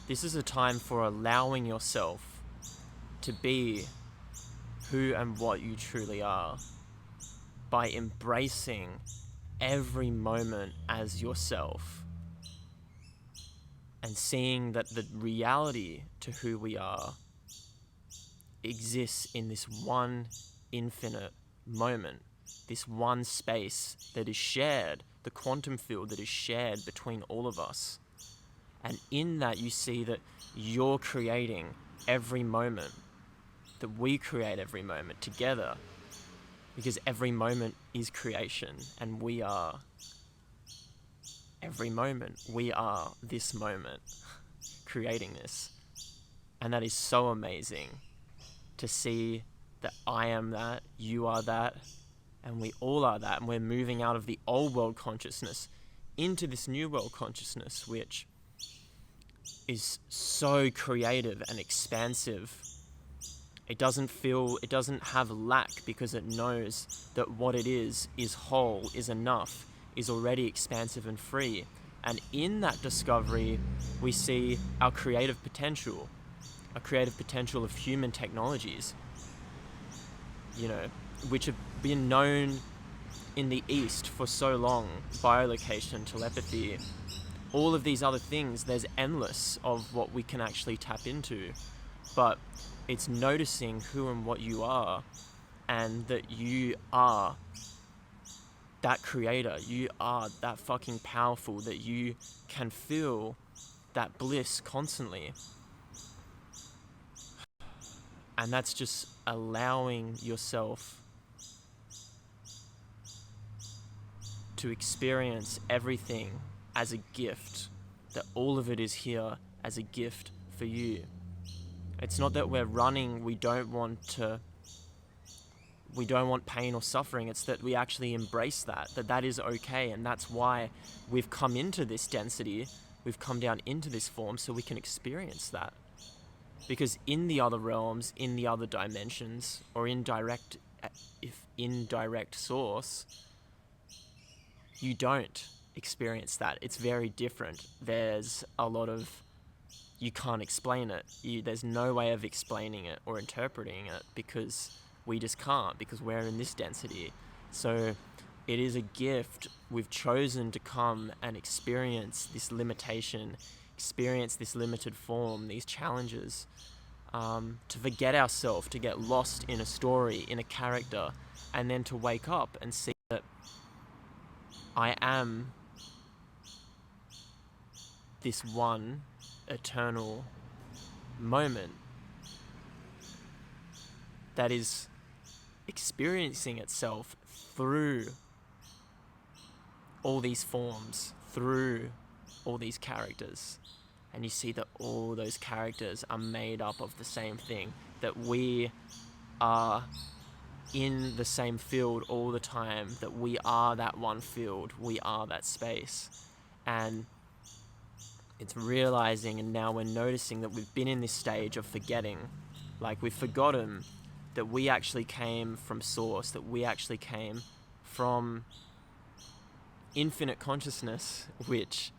This is a time for allowing yourself to be who and what you truly are by embracing every moment as yourself and seeing that the reality to who we are exists in this one infinite moment, this one space that is shared, the quantum field that is shared between all of us. And in that you see that you're creating every moment, that we create every moment together, because every moment is creation and we are every moment. We are this moment, creating this. And that is so amazing to see that I am that, you are that, and we all are that. And we're moving out of the old world consciousness into this new world consciousness, which is so creative and expansive. It doesn't have lack, because it knows that what it is whole, is enough, is already expansive and free. And in that discovery, we see our creative potential of human technologies, which have been known in the East for so long, biolocation, telepathy, all of these other things. There's endless of what we can actually tap into, but it's noticing who and what you are, and that you are that creator, you are that fucking powerful, that you can feel that bliss constantly. And that's just allowing yourself to experience everything as a gift, that all of it is here as a gift for you. It's not that we're running, we don't want pain or suffering. It's that we actually embrace that is okay. And that's why we've come into this density, we've come down into this form, so we can experience that. Because in the other realms, in the other dimensions, or indirect source, you don't experience that. It's very different. There's a lot of, you can't explain it. There's no way of explaining it or interpreting it, because we just can't, because we're in this density. So it is a gift. We've chosen to come and experience this limitation, experience this limited form, these challenges, to forget ourselves, to get lost in a story, in a character, and then to wake up and see that I am this one eternal moment that is experiencing itself through all these forms, through all these characters. And you see that all those characters are made up of the same thing, that we are in the same field all the time, that we are that one field, we are that space. And it's realizing, and now we're noticing that we've been in this stage of forgetting, like we've forgotten that we actually came from source, that we actually came from infinite consciousness, which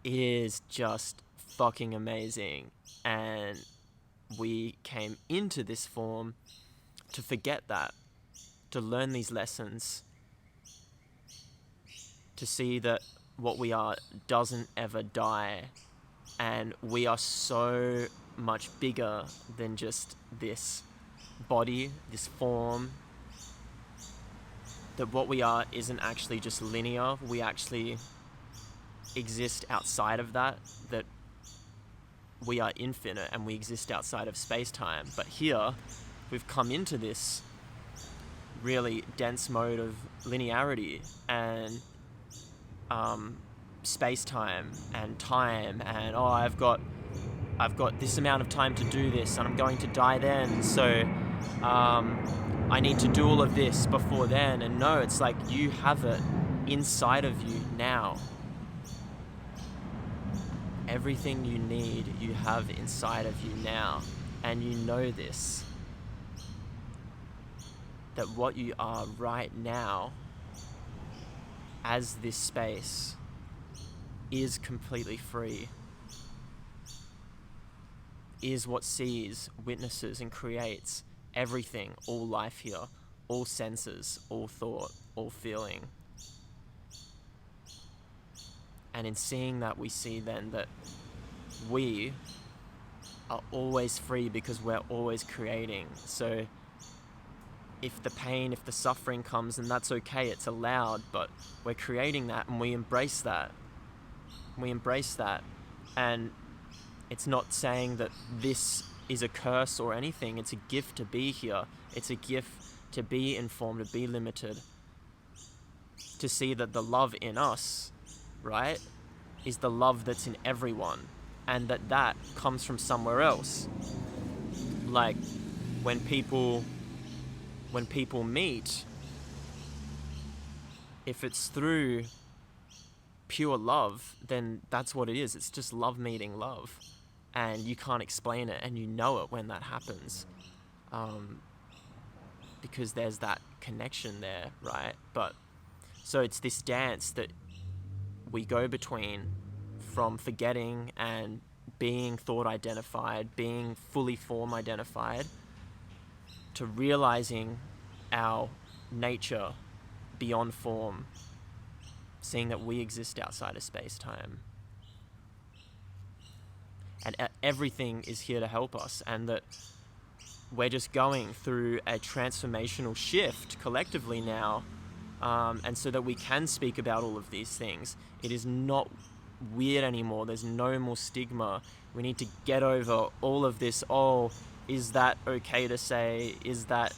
is just fucking amazing. And we came into this form to forget that, to learn these lessons, to see that what we are doesn't ever die, and we are so much bigger than just this body, this form, that what we are isn't actually just linear. We actually exist outside of that we are infinite and we exist outside of space-time. But here we've come into this really dense mode of linearity and space-time and time, and I've got this amount of time to do this, and I'm going to die then, so I need to do all of this before then. And no, it's like you have it inside of you now. Everything you need, you have inside of you now. And you know this, that what you are right now as this space is completely free. is what sees, witnesses, and creates everything, all life here, all senses, all thought, all feeling. And in seeing that, we see then that we are always free because we're always creating. So if the pain, if the suffering comes, then that's okay, it's allowed, but we're creating that and we embrace that. We embrace that. And it's not saying that this is a curse or anything. It's a gift to be here. It's a gift to be informed, to be limited, to see that the love in us, right, is the love that's in everyone, and that comes from somewhere else. Like when people meet, if it's through pure love, then that's what it is. It's just love meeting love, and you can't explain it, and you know it when that happens, because there's that connection there, right? But so it's this dance that we go between, from forgetting and being thought identified, being fully form identified, to realizing our nature beyond form, seeing that we exist outside of space-time. And everything is here to help us, and that we're just going through a transformational shift collectively now, and so that we can speak about all of these things. It is not weird anymore. There's no more stigma. We need to get over all of this. Oh, is that okay to say? Is that,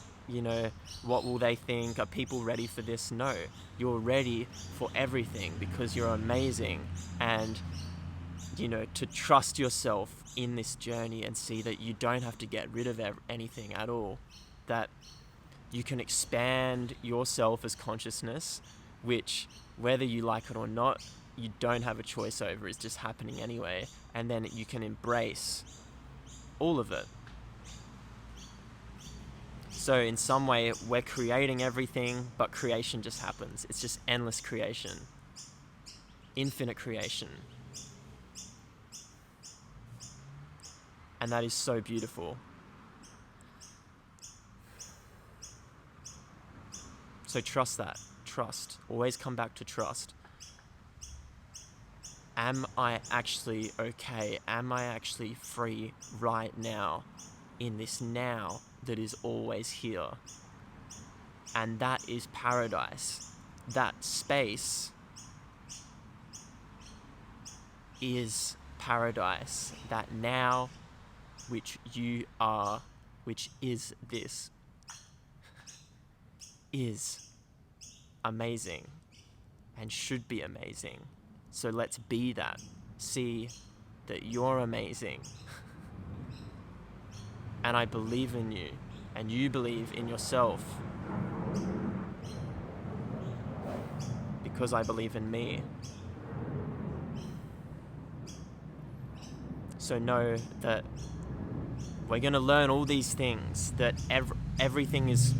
what will they think? Are people ready for this? No, you're ready for everything because you're amazing. And, to trust yourself in this journey and see that you don't have to get rid of anything at all. That you can expand yourself as consciousness, which, whether you like it or not, you don't have a choice over. It's just happening anyway. And then you can embrace all of it. So in some way, we're creating everything, but creation just happens. It's just endless creation. Infinite creation. And that is so beautiful. So trust that. Trust. Always come back to trust. Am I actually okay? Am I actually free right now, in this now that is always here? And that is paradise. That space is paradise. That now, which you are, which is this, is amazing and should be amazing. So let's be that. See that you're amazing. And I believe in you, and you believe in yourself, because I believe in me. So know that we're going to learn all these things, that everything is,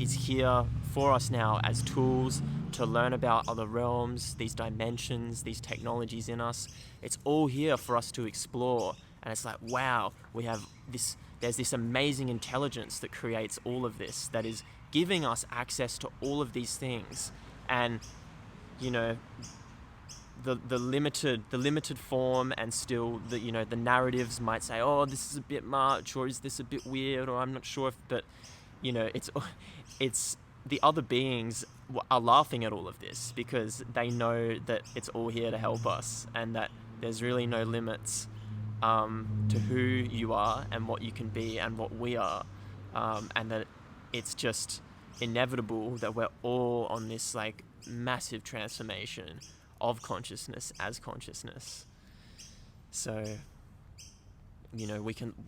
is here for us now as tools to learn about other realms, these dimensions, these technologies in us. It's all here for us to explore. And it's like, wow, there's this amazing intelligence that creates all of this, that is giving us access to all of these things. And, the limited form, and still the narratives might say, oh, this is a bit much, or is this a bit weird, or I'm not sure if, but it's the other beings are laughing at all of this because they know that it's all here to help us, and that there's really no limits to who you are and what you can be and what we are, and that it's just inevitable that we're all on this massive transformation of consciousness as consciousness. So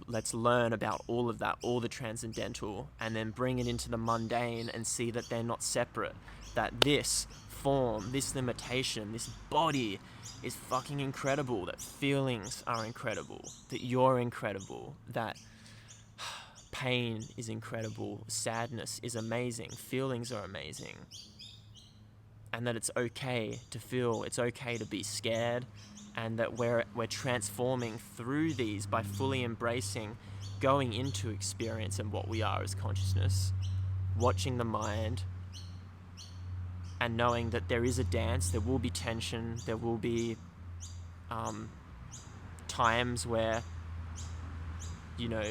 let's learn about all of that, all the transcendental, and then bring it into the mundane and see that they're not separate, that this form, this limitation, this body is fucking incredible, that feelings are incredible, that you're incredible, that pain is incredible, sadness is amazing, feelings are amazing, and that it's okay to feel, it's okay to be scared, and that we're transforming through these by fully embracing going into experience and what we are as consciousness, watching the mind, and knowing that there is a dance, there will be tension, there will be times where, you know,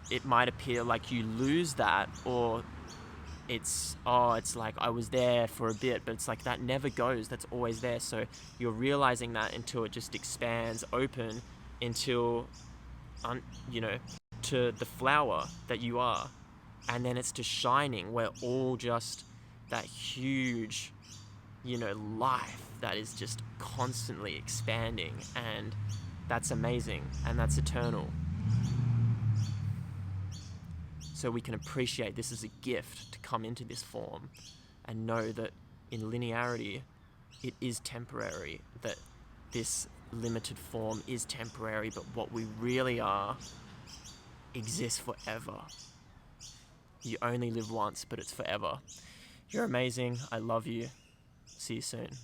it might appear like you lose that, or it's like I was there for a bit, but it's like that never goes, that's always there. So you're realizing that until it just expands open, until to the flower that you are, and then it's just shining. We're all just that huge, life that is just constantly expanding, and that's amazing, and that's eternal. So we can appreciate this as a gift to come into this form and know that in linearity it is temporary, that this limited form is temporary, but what we really are exists forever. You only live once, but it's forever. You're amazing. I love you. See you soon.